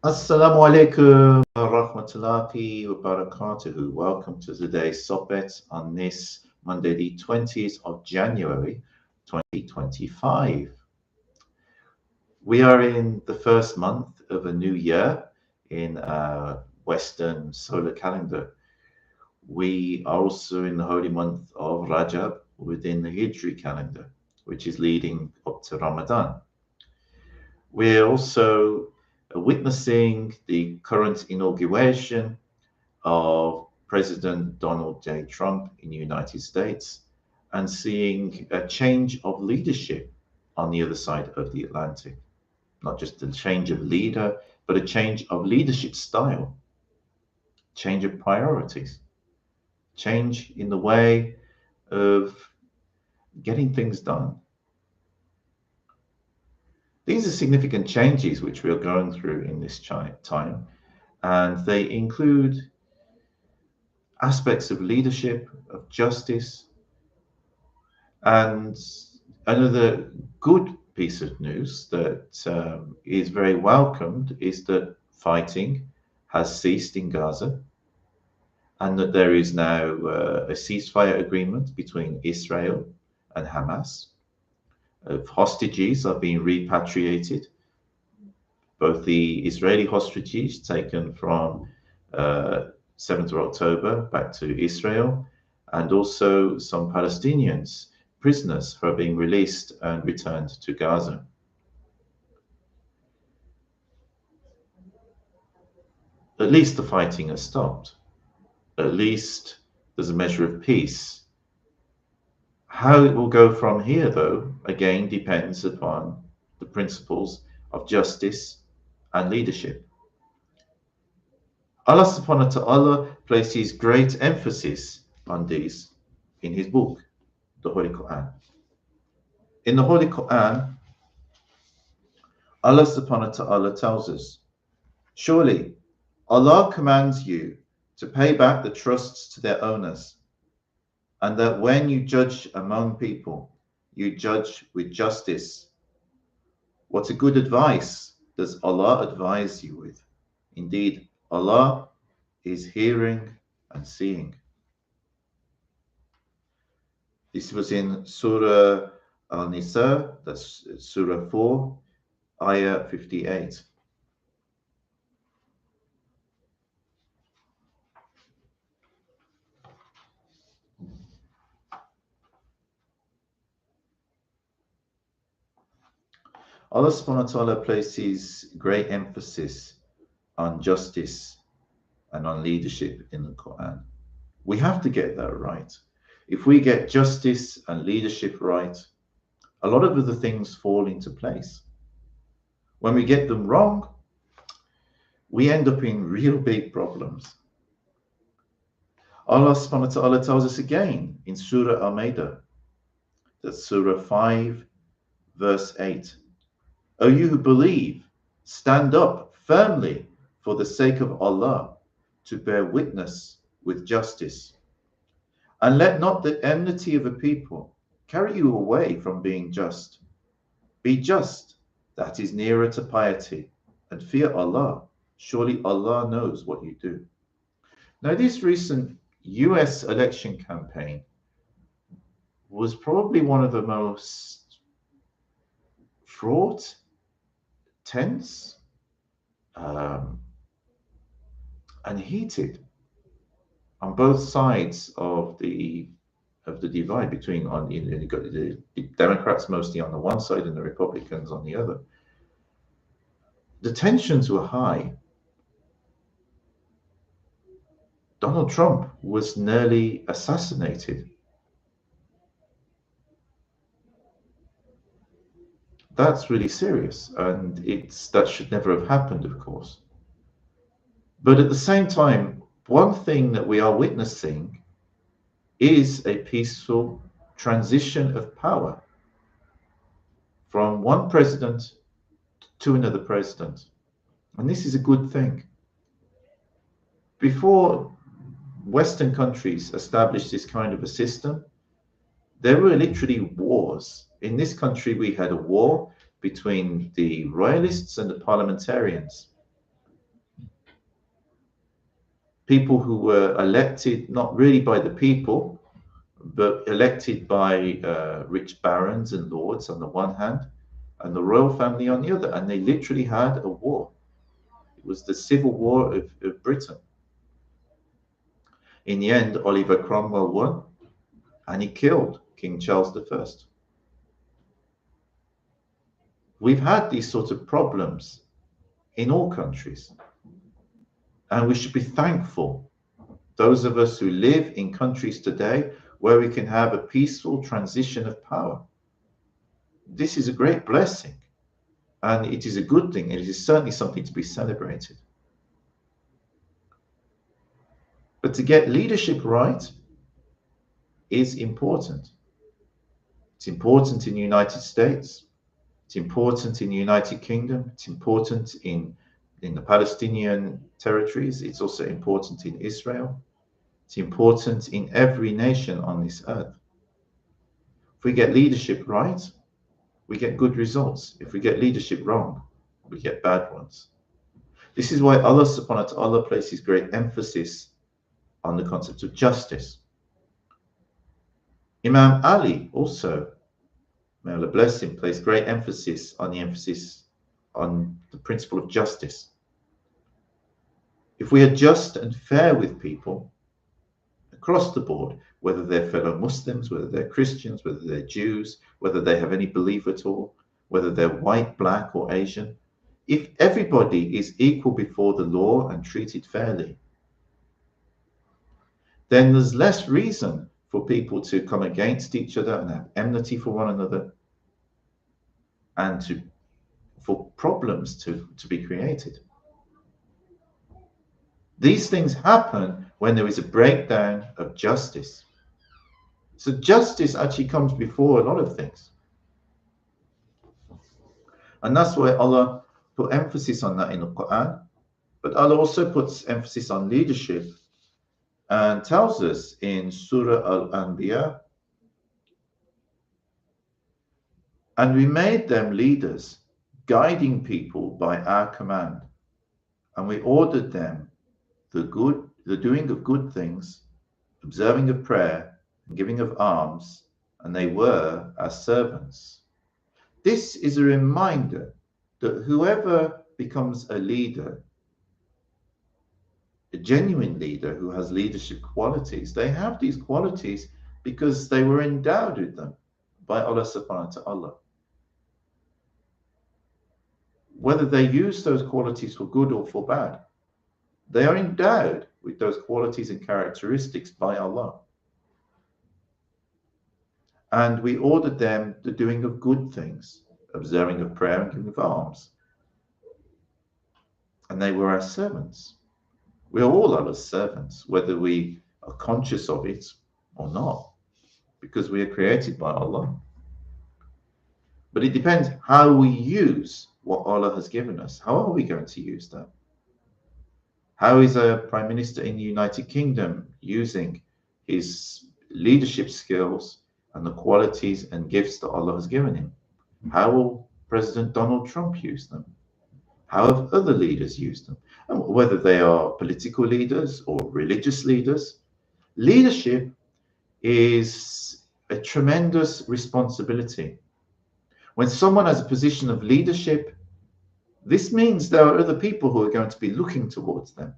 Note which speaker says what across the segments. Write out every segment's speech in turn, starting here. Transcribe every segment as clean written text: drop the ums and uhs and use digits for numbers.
Speaker 1: Assalamu alaikum wa rahmatullahi wa barakatuhu. Welcome to today's sohbet on this Monday, the 20th of January 2025. We are in the first month of a new year in our Western solar calendar. We are also in the holy month of Rajab within the Hijri calendar, which is leading up to Ramadan. We're also witnessing the current inauguration of President Donald J. Trump in the United States and seeing a change of leadership on the other side of the Atlantic. Not just a change of leader, but a change of leadership style, change of priorities, change in the way of getting things done. These are significant changes which we are going through in this time, and they include aspects of leadership, of justice, and another good piece of news that is very welcomed is that fighting has ceased in Gaza and that there is now a ceasefire agreement between Israel and Hamas. Hostages are being repatriated, both the Israeli hostages taken from 7th of October back to Israel, and also some Palestinians, prisoners, who are being released and returned to Gaza. At least the fighting has stopped. At least there's a measure of peace. How it will go from here, though, again depends upon the principles of justice and leadership. Allah subhanahu wa ta'ala places great emphasis on these in His book, the Holy Qur'an. In the Holy Qur'an, Allah subhanahu wa ta'ala tells us, surely Allah commands you to pay back the trusts to their owners, and that when you judge among people, you judge with justice. What a good advice does Allah advise you with? Indeed, Allah is hearing and seeing. This was in Surah Al-Nisa, that's Surah 4, Ayah 58. Allah subhanahu wa ta'ala places great emphasis on justice and on leadership in the Quran. We have to get that right. If we get justice and leadership right, a lot of other things fall into place. When we get them wrong, we end up in real big problems. Allah subhanahu wa ta'ala tells us again in Surah Al-Ma'idah, that's Surah 5, verse 8. O you who believe, stand up firmly for the sake of Allah to bear witness with justice. And let not the enmity of a people carry you away from being just. Be just, that is nearer to piety, and fear Allah. Surely Allah knows what you do. Now, this recent US election campaign was probably one of the most fraught, tense, and heated on both sides of the divide between you've got the Democrats mostly on the one side and the Republicans on the other. The tensions were high. Donald Trump was nearly assassinated. That's really serious, and that should never have happened, of course. But at the same time, one thing that we are witnessing is a peaceful transition of power from one president to another president. And this is a good thing. Before Western countries established this kind of a system, there were literally wars. In this country, we had a war between the royalists and the parliamentarians. people who were elected not really by the people, but elected by rich barons and lords on the one hand, and the royal family on the other. And they literally had a war. It was the civil war of Britain. In the end, Oliver Cromwell won, and he killed King Charles I. We've had these sort of problems in all countries, and we should be thankful, those of us who live in countries today where we can have a peaceful transition of power. This is a great blessing, and it is a good thing. It is certainly something to be celebrated. But to get leadership right is important. It's important in the United States. It's important in the United Kingdom. It's important in the Palestinian territories. It's also important in Israel. It's important in every nation on this earth. If we get leadership right, we get good results. If we get leadership wrong, we get bad ones. This is why Allah subhanahu wa ta'ala places great emphasis on the concept of justice. Imam Ali also, may Allah bless him, placed great emphasis on the principle of justice. If we are just and fair with people across the board, whether they're fellow Muslims, whether they're Christians, whether they're Jews, whether they have any belief at all, whether they're white, black, or Asian, if everybody is equal before the law and treated fairly, then there's less reason for people to come against each other and have enmity for one another, and for problems to be created. These things happen when there is a breakdown of justice. So justice actually comes before a lot of things. And that's why Allah put emphasis on that in the Qur'an. But Allah also puts emphasis on leadership and tells us in Surah Al-Anbiya, and we made them leaders, guiding people by our command. And we ordered them the doing of good things, observing of prayer, and giving of alms, and they were our servants. This is a reminder that whoever becomes a leader, a genuine leader who has leadership qualities, they have these qualities because they were endowed with them by Allah subhanahu wa ta'ala. Whether they use those qualities for good or for bad, they are endowed with those qualities and characteristics by Allah. And we ordered them the doing of good things, observing of prayer and giving of alms. And they were our servants. We are all Allah's servants, whether we are conscious of it or not, because we are created by Allah. But it depends how we use what Allah has given us. How are we going to use that? How is a Prime Minister in the United Kingdom using his leadership skills and the qualities and gifts that Allah has given him? How will President Donald Trump use them? How have other leaders used them? And whether they are political leaders or religious leaders, leadership is a tremendous responsibility. When someone has a position of leadership, this means there are other people who are going to be looking towards them,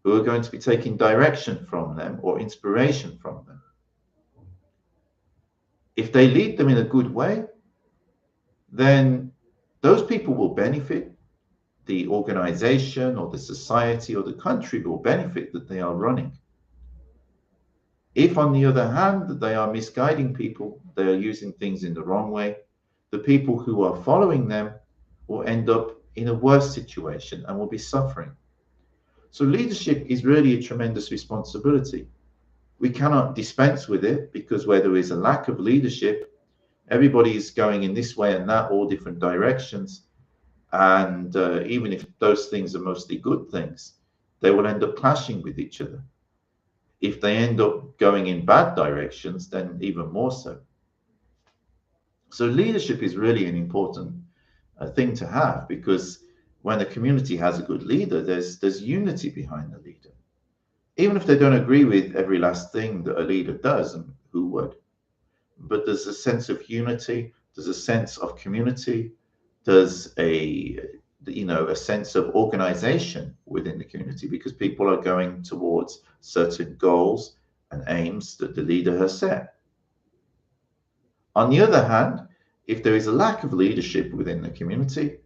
Speaker 1: who are going to be taking direction from them or inspiration from them. If they lead them in a good way, then those people will benefit. The organization or the society or the country will benefit that they are running. If, on the other hand, they are misguiding people, they are using things in the wrong way, the people who are following them will end up in a worse situation and will be suffering. So leadership is really a tremendous responsibility. We cannot dispense with it, because where there is a lack of leadership, everybody is going in this way and that, all different directions. And even if those things are mostly good things, they will end up clashing with each other. If they end up going in bad directions, then even more so. So leadership is really an important thing to have, because when a community has a good leader, there's unity behind the leader. even if they don't agree with every last thing that a leader does, and who would? But there's a sense of unity, there's a sense of community, there's a sense of organization within the community because people are going towards certain goals and aims that the leader has set. On the other hand, if there is a lack of leadership within the community,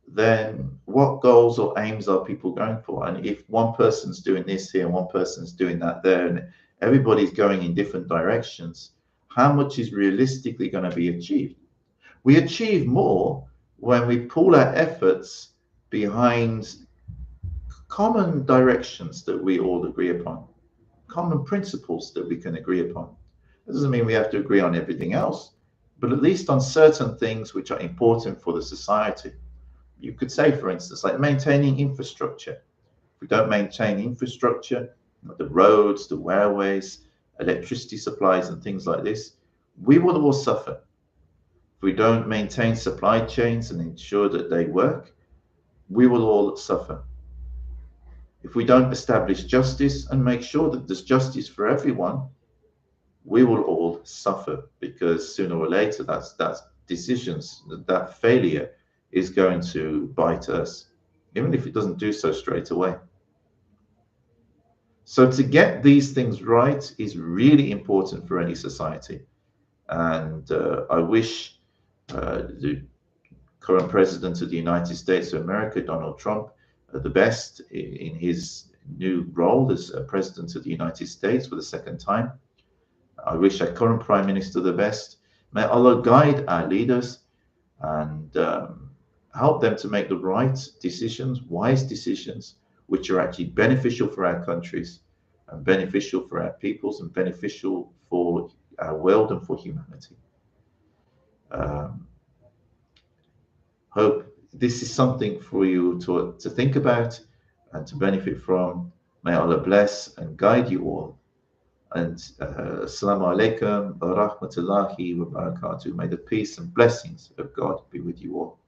Speaker 1: then what goals or aims are people going for? And if one person's doing this here and one person's doing that there, and everybody's going in different directions, how much is realistically going to be achieved? We achieve more when we pool our efforts behind common directions that we all agree upon, common principles that we can agree upon. That doesn't mean we have to agree on everything else, but at least on certain things which are important for the society. You could say, for instance, like maintaining infrastructure. If we don't maintain infrastructure, the roads, the railways, electricity supplies, and things like this, we will all suffer. If we don't maintain supply chains and ensure that they work, we will all suffer. If we don't establish justice and make sure that there's justice for everyone, we will all suffer because sooner or later that's decisions, that failure is going to bite us, even if it doesn't do so straight away. So to get these things right is really important for any society. And I wish the current president of the United States of America, Donald Trump, the best in his new role as president of the United States for the second time. I wish our current prime minister the best. May Allah guide our leaders and help them to make the right decisions, wise decisions, which are actually beneficial for our countries and beneficial for our peoples and beneficial for our world and for humanity. Um, Hope this is something for you to think about and to benefit from. May Allah bless and guide you all. And Salam alaikum wa rahmatullahi wa barakatuh. May the peace and blessings of God be with you all.